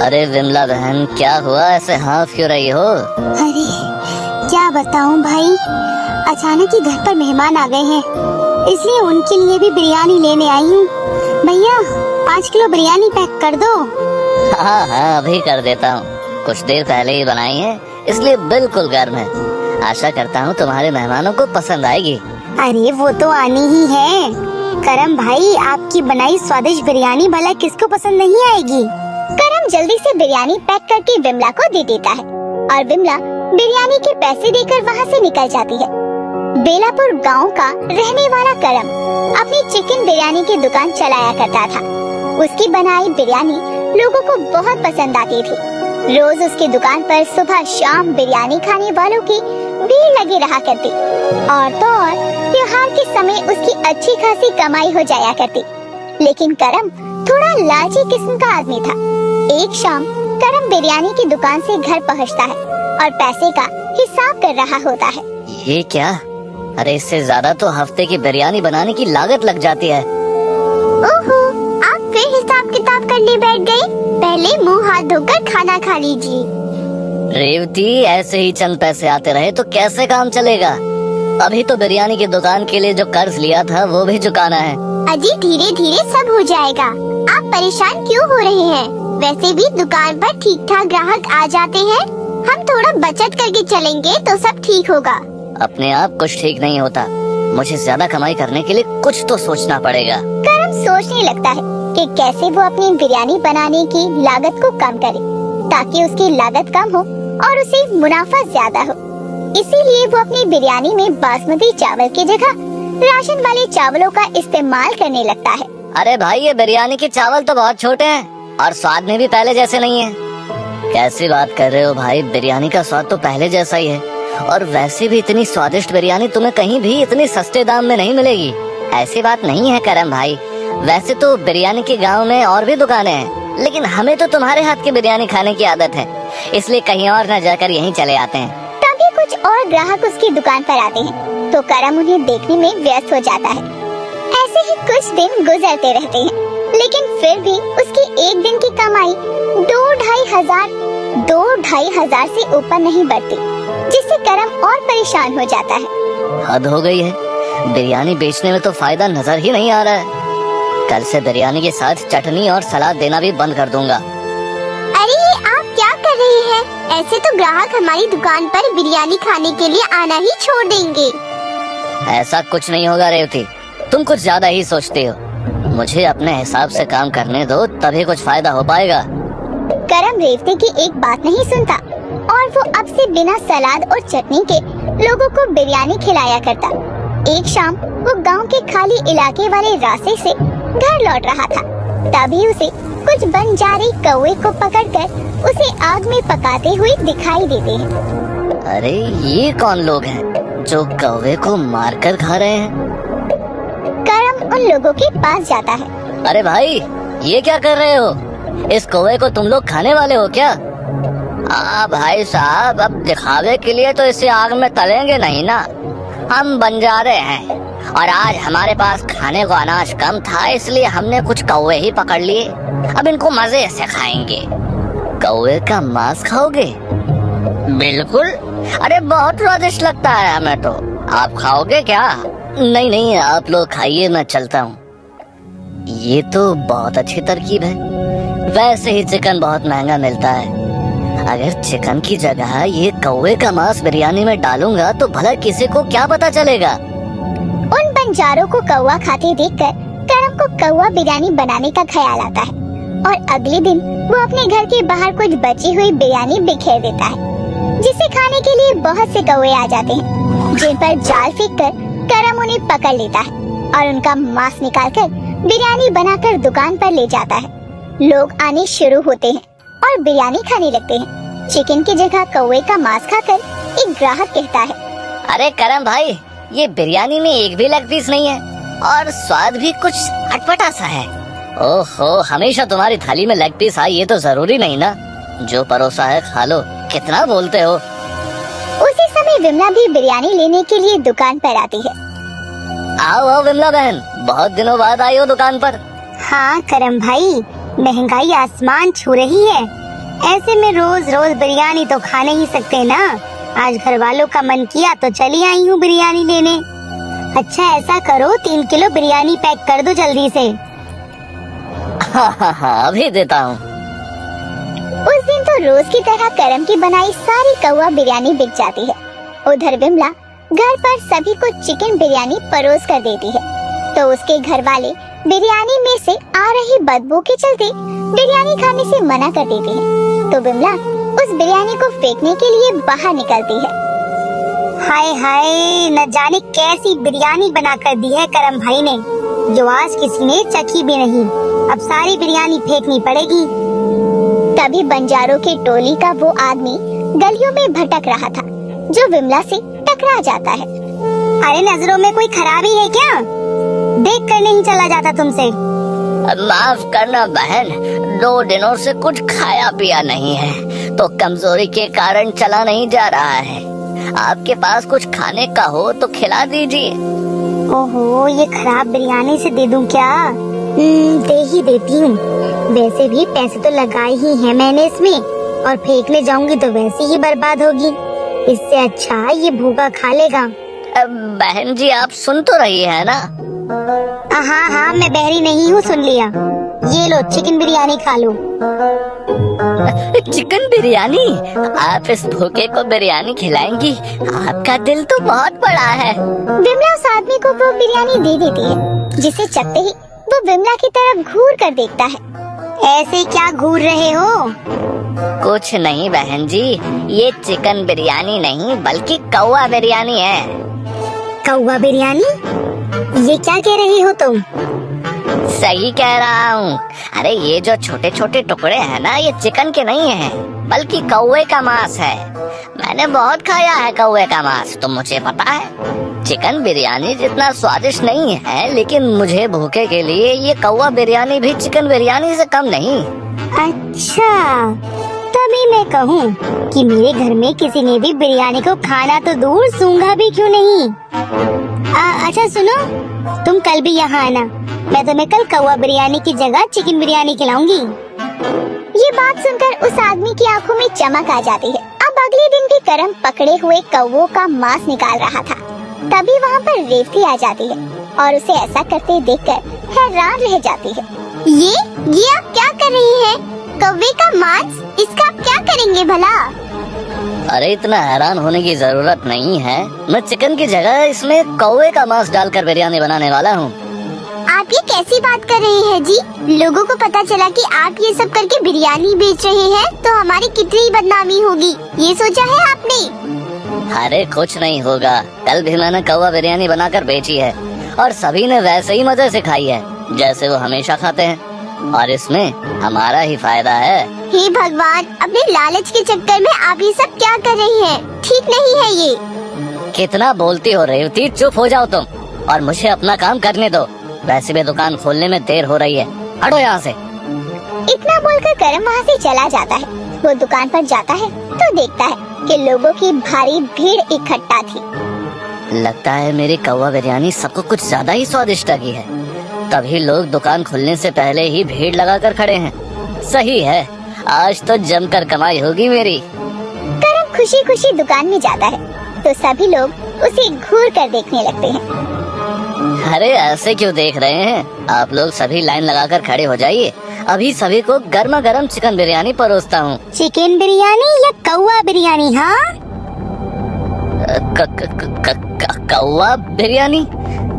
अरे विमला बहन, क्या हुआ? ऐसे हाँफ क्यों रही हो? अरे क्या बताऊं भाई, अचानक ही घर पर मेहमान आ गए हैं, इसलिए उनके लिए भी बिरयानी लेने आई हूँ। भैया 5 किलो बिरयानी पैक कर दो। हाँ हाँ, अभी कर देता हूँ। कुछ देर पहले ही बनाई है, इसलिए बिल्कुल गर्म है। आशा करता हूँ तुम्हारे मेहमानों को पसंद आएगी। अरे वो तो आनी ही है। करम भाई, आपकी बनाई स्वादिष्ट बिरयानी भला किसको पसंद नहीं आएगी। करम जल्दी से बिरयानी पैक करके विमला को दे देता है और विमला बिरयानी के पैसे देकर वहाँ से निकल जाती है। बेलापुर गांव का रहने वाला करम अपनी चिकन बिरयानी की दुकान चलाया करता था। उसकी बनाई बिरयानी लोगों को बहुत पसंद आती थी। रोज उसकी दुकान पर सुबह शाम बिरयानी खाने वालों की भीड़ लगी रहा करती और तो और त्योहार के समय उसकी अच्छी खासी कमाई हो जाया करती। लेकिन करम थोड़ा लालची किस्म का आदमी था। एक शाम करम बिरयानी की दुकान से घर पहुंचता है और पैसे का हिसाब कर रहा होता है। ये क्या? अरे इससे ज्यादा तो हफ्ते की बिरयानी बनाने की लागत लग जाती है। ओहो, आप फिर हिसाब किताब करने बैठ गए? पहले मुंह हाथ धोकर खाना खा लीजिए। रेवती, ऐसे ही चंद पैसे आते रहे तो कैसे काम चलेगा? अभी तो बिरयानी की दुकान के लिए जो कर्ज लिया था वो भी चुकाना है। अजी धीरे धीरे सब हो जाएगा, आप परेशान क्यों हो रहे हैं? वैसे भी दुकान पर ठीक ठाक ग्राहक आ जाते हैं, हम थोड़ा बचत करके चलेंगे तो सब ठीक होगा। अपने आप कुछ ठीक नहीं होता, मुझे ज्यादा कमाई करने के लिए कुछ तो सोचना पड़ेगा। करम सोचने लगता है कि कैसे वो अपनी बिरयानी बनाने की लागत को कम करे ताकि उसकी लागत कम हो और उसे मुनाफा ज्यादा हो। इसीलिए वो अपनी बिरयानी में बासमती चावल की जगह राशन वाले चावलों का इस्तेमाल करने लगता है। अरे भाई, ये बिरयानी के चावल तो बहुत छोटे हैं और स्वाद में भी पहले जैसे नहीं है। कैसी बात कर रहे हो भाई? बिरयानी का स्वाद तो पहले जैसा ही है और वैसे भी इतनी स्वादिष्ट बिरयानी तुम्हें कहीं भी इतने सस्ते दाम में नहीं मिलेगी। ऐसी बात नहीं है करम भाई। वैसे तो बिरयानी के गांव में और भी दुकानें हैं, लेकिन हमें तो तुम्हारे हाथ की बिरयानी खाने की आदत है, इसलिए कहीं और न जाकर यहीं चले आते हैं। तभी कुछ और ग्राहक उसकी दुकान पर आते हैं तो करम उन्हें देखने में व्यस्त हो जाता है। ऐसे ही कुछ दिन गुजरते रहते हैं, लेकिन फिर भी उसकी एक दिन की कमाई 2-2.5 हजार से ऊपर नहीं बढ़ती, जिससे करम और परेशान हो जाता है। हद हो गई है, बिरयानी बेचने में तो फायदा नजर ही नहीं आ रहा है। कल से बिरयानी के साथ चटनी और सलाद देना भी बंद कर दूंगा। अरे आप क्या कर रहे हैं? ऐसे तो ग्राहक हमारी दुकान पर बिरयानी खाने के लिए आना ही छोड़ देंगे। ऐसा कुछ नहीं होगा रेवती, तुम कुछ ज्यादा ही सोचती हो। मुझे अपने हिसाब से काम करने दो, तभी कुछ फायदा हो पाएगा। करम रेवती की एक बात नहीं सुनता और वो अब से बिना सलाद और चटनी के लोगों को बिरयानी खिलाया करता। एक शाम वो गांव के खाली इलाके वाले रास्ते से घर लौट रहा था, तभी उसे कुछ बंजारे कौवे को पकड़कर उसे आग में पकाते हुए दिखाई देते हैं। अरे ये कौन लोग हैं जो कौवे को मारकर खा रहे हैं? करम उन लोगों के पास जाता है। अरे भाई, ये क्या कर रहे हो? इस कौवे को तुम लोग खाने वाले हो क्या? भाई साहब, अब दिखावे के लिए तो इसे आग में तलेंगे नहीं ना। हम बंजारे हैं और आज हमारे पास खाने को अनाज कम था, इसलिए हमने कुछ कौवे ही पकड़ लिए। अब इनको मजे से खाएंगे। कौवे का मांस खाओगे? बिल्कुल, अरे बहुत स्वादिष्ट लगता है हमें तो। आप खाओगे क्या? नहीं नहीं, आप लोग खाइए, मैं चलता हूँ। ये तो बहुत अच्छी तरकीब है। वैसे ही चिकन बहुत महंगा मिलता है, अगर चिकन की जगह ये कौवे का मांस बिरयानी में डालूंगा तो भला किसी को क्या पता चलेगा। उन बंजारों को कौवा खाते देखकर करम को कौवा बिरयानी बनाने का ख्याल आता है और अगले दिन वो अपने घर के बाहर कुछ बची हुई बिरयानी बिखेर देता है, जिसे खाने के लिए बहुत से कौवे आ जाते हैं, जिन पर जाल फेंक कर करम उन्हें पकड़ लेता है और उनका मांस निकालकर बिरयानी बनाकर दुकान पर ले जाता है। लोग आने शुरू होते हैं और बिरयानी खाने लगते हैं। चिकन की जगह कौवे का मांस खाकर एक ग्राहक कहता है, अरे करम भाई, ये बिरयानी में एक भी लेग पीस नहीं है और स्वाद भी कुछ अटपटा सा है। ओहो, हमेशा तुम्हारी थाली में लेग पीस आए ये तो जरूरी नहीं ना। जो परोसा है खा लो, कितना बोलते हो। उसी समय विमला भी बिरयानी लेने के लिए दुकान पर आती है। आओ आओ विमला बहन, बहुत दिनों बाद आई हो दुकान पर। हाँ करम भाई, महंगाई आसमान छू रही है, ऐसे में रोज रोज बिरयानी तो खा नहीं सकते ना। आज घर वालों का मन किया तो चली आई हूँ बिरयानी लेने। अच्छा ऐसा करो 3 किलो बिरयानी पैक कर दो जल्दी से। हाँ अभी देता हूँ। उस दिन तो रोज की तरह करम की बनाई सारी कौवा बिरयानी बिक जाती है। उधर विमला घर पर सभी को चिकन बिरयानी परोस कर देती है, तो उसके घर वाले बिरयानी में से आ रही बदबू के चलते बिरयानी खाने से मना कर देते हैं। तो विमला उस बिरयानी को फेंकने के लिए बाहर निकलती है। हाय हाय, न जाने कैसी बिरयानी बना कर दी है करम भाई ने, जो आज किसी ने चखी भी नहीं। अब सारी बिरयानी फेंकनी पड़ेगी। तभी बंजारों की टोली का वो आदमी गलियों में भटक रहा था, जो विमला से टकरा जाता है। अरे नजरों में कोई खराबी है क्या? देख कर नहीं चला जाता तुमसे? माफ करना बहन, 2 दिनों से कुछ खाया पिया नहीं है, तो कमजोरी के कारण चला नहीं जा रहा है। आपके पास कुछ खाने का हो तो खिला दीजिए। ओहो, ये खराब बिरयानी से दे दूं क्या? दे ही देती हूँ। वैसे भी पैसे तो लगाए ही हैं मैंने इसमें, और फेंकने जाऊंगी तो वैसे ही बर्बाद होगी। इससे अच्छा ये भूखा खा लेगा। बहन जी आप सुन तो रही है ना? हाँ हाँ, मैं बहरी नहीं हूँ, सुन लिया। ये लो चिकन बिरयानी खा लो। चिकन बिरयानी? आप इस भूखे को बिरयानी खिलाएंगी? आपका दिल तो बहुत बड़ा है। विमला उस आदमी को वो बिरयानी दे देती है, जिसे चखते ही वो विमला की तरफ घूर कर देखता है। ऐसे क्या घूर रहे हो? कुछ नहीं बहन जी, ये चिकन बिरयानी नहीं बल्कि कौवा बिरयानी है। कौवा बिरयानी? ये क्या कह रही हो तुम? सही कह रहा हूँ। अरे ये जो छोटे छोटे टुकड़े हैं ना, ये चिकन के नहीं है बल्कि कौवे का मांस है। मैंने बहुत खाया है कौवे का मांस, तो मुझे पता है। चिकन बिरयानी जितना स्वादिष्ट नहीं है, लेकिन मुझे भूखे के लिए ये कौवा बिरयानी भी चिकन बिरयानी से कम नहीं। अच्छा, तभी मैं कहूँ कि मेरे घर में किसी ने भी बिरयानी को खाना तो दूर सूंघा भी क्यों नहीं। अच्छा सुनो, तुम कल भी यहाँ आना। मैं तुम्हें कल कौवा बिरयानी की जगह चिकन बिरयानी खिलाऊंगी। ये बात सुनकर उस आदमी की आंखों में चमक आ जाती है। अब अगले दिन भी करम पकड़े हुए कौवों का मांस निकाल रहा था। तभी वहाँ पर रेवती आ जाती है और उसे ऐसा करते देखकर हैरान रह जाती है। ये आप क्या कर रही हैं? कौवे का मांस, इसका आप क्या करेंगे भला? अरे इतना हैरान होने की जरूरत नहीं है। मैं चिकन की जगह इसमें कौवे का मांस डालकर बिरयानी बनाने वाला हूँ। आप ये कैसी बात कर रहे हैं जी? लोगों को पता चला कि आप ये सब करके बिरयानी बेच रहे हैं तो हमारी कितनी बदनामी होगी, ये सोचा है आपने? अरे कुछ नहीं होगा, कल भी मैंने कौवा बिरयानी बनाकर बेची है और सभी ने वैसे ही मजे से खाई है जैसे वो हमेशा खाते हैं, और इसमें हमारा ही फायदा है। हे भगवान, अपने लालच के चक्कर में आप ये सब क्या कर रही हैं? ठीक नहीं है ये। कितना बोलती हो रेवती, चुप हो जाओ तुम और मुझे अपना काम करने दो। वैसे भी दुकान खोलने में देर हो रही है, हटो यहाँ से। इतना बोलकर करम वहाँ से चला जाता है। वो दुकान पर जाता है तो देखता है कि लोगों की भारी भीड़ इकट्ठा थी। लगता है मेरी कौवा बिरयानी सबको कुछ ज्यादा ही स्वादिष्ट लगी है, तभी लोग दुकान खुलने से पहले ही भीड़ लगाकर खड़े हैं। सही है, आज तो जमकर कमाई होगी मेरी। करम खुशी खुशी दुकान में जाता है तो सभी लोग उसे घूर कर देखने लगते हैं। अरे ऐसे क्यों देख रहे हैं? आप लोग सभी लाइन लगाकर खड़े हो जाइए, अभी सभी को गर्मा गर्म चिकन बिरयानी परोसता हूँ। चिकन बिरयानी या कौवा बिरयानी? हाँ, कौवा बिरयानी?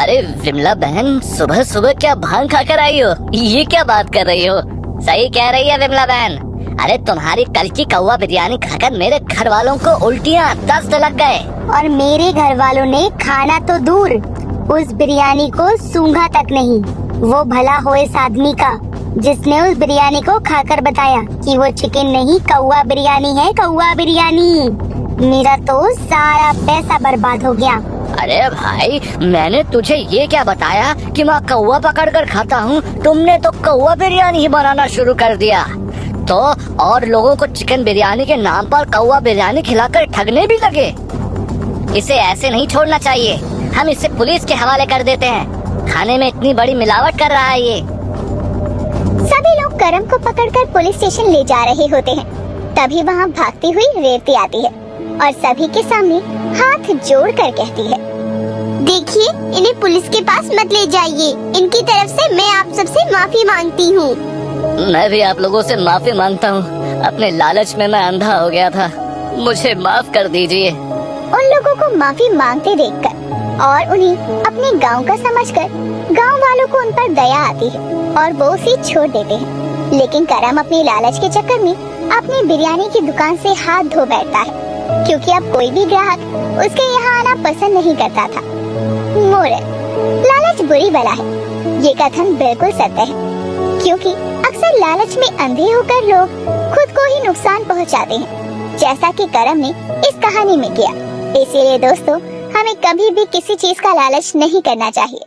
अरे विमला बहन, सुबह सुबह क्या भांग खाकर आई हो? ये क्या बात कर रही हो? सही कह रही है विमला बहन। अरे तुम्हारी कल की कौवा बिरयानी खाकर मेरे घर वालों को उल्टियाँ, दस्त लग गए। और मेरे घर वालों ने खाना तो दूर, उस बिरयानी को सूंघा तक नहीं। वो भला हो इस आदमी का जिसने उस बिरयानी को खाकर बताया कि वो चिकन नहीं कौवा बिरयानी है, कौवा बिरयानी। मेरा तो सारा पैसा बर्बाद हो गया। अरे भाई, मैंने तुझे ये क्या बताया कि मैं कौवा पकड़ कर खाता हूँ? तुमने तो कौवा बिरयानी ही बनाना शुरू कर दिया, तो और लोगों को चिकन बिरयानी के नाम पर कौवा बिरयानी खिलाकर ठगने भी लगे। इसे ऐसे नहीं छोड़ना चाहिए, हम इसे पुलिस के हवाले कर देते हैं। खाने में इतनी बड़ी मिलावट कर रहा है ये। सभी लोग करम को पकड़कर पुलिस स्टेशन ले जा रहे होते हैं। तभी वहाँ भागती हुई रेवती आती है और सभी के सामने हाथ जोड़कर कहती है, देखिए, इन्हें पुलिस के पास मत ले जाइए। इनकी तरफ से मैं आप सबसे माफी मांगती हूँ। मैं भी आप लोगों से माफी मांगता हूँ। अपने लालच में मैं अंधा हो गया था, मुझे माफ कर दीजिए। उन लोगों को माफी मांगते देखकर और उन्हें अपने गांव का समझकर गांव वालों को उन पर दया आती है और वो उसे छोड़ देते हैं। लेकिन करम अपने लालच के चक्कर में अपनी बिरयानी की दुकान से हाथ धो बैठता है, क्योंकि अब कोई भी ग्राहक उसके यहाँ आना पसंद नहीं करता था। मोरल, लालच बुरी बला है। ये कथन बिल्कुल सत्य है, क्योंकि अक्सर लालच में अंधे होकर लोग खुद को ही नुकसान पहुंचाते हैं, जैसा कि करम ने इस कहानी में किया। इसीलिए दोस्तों, हमें कभी भी किसी चीज का लालच नहीं करना चाहिए।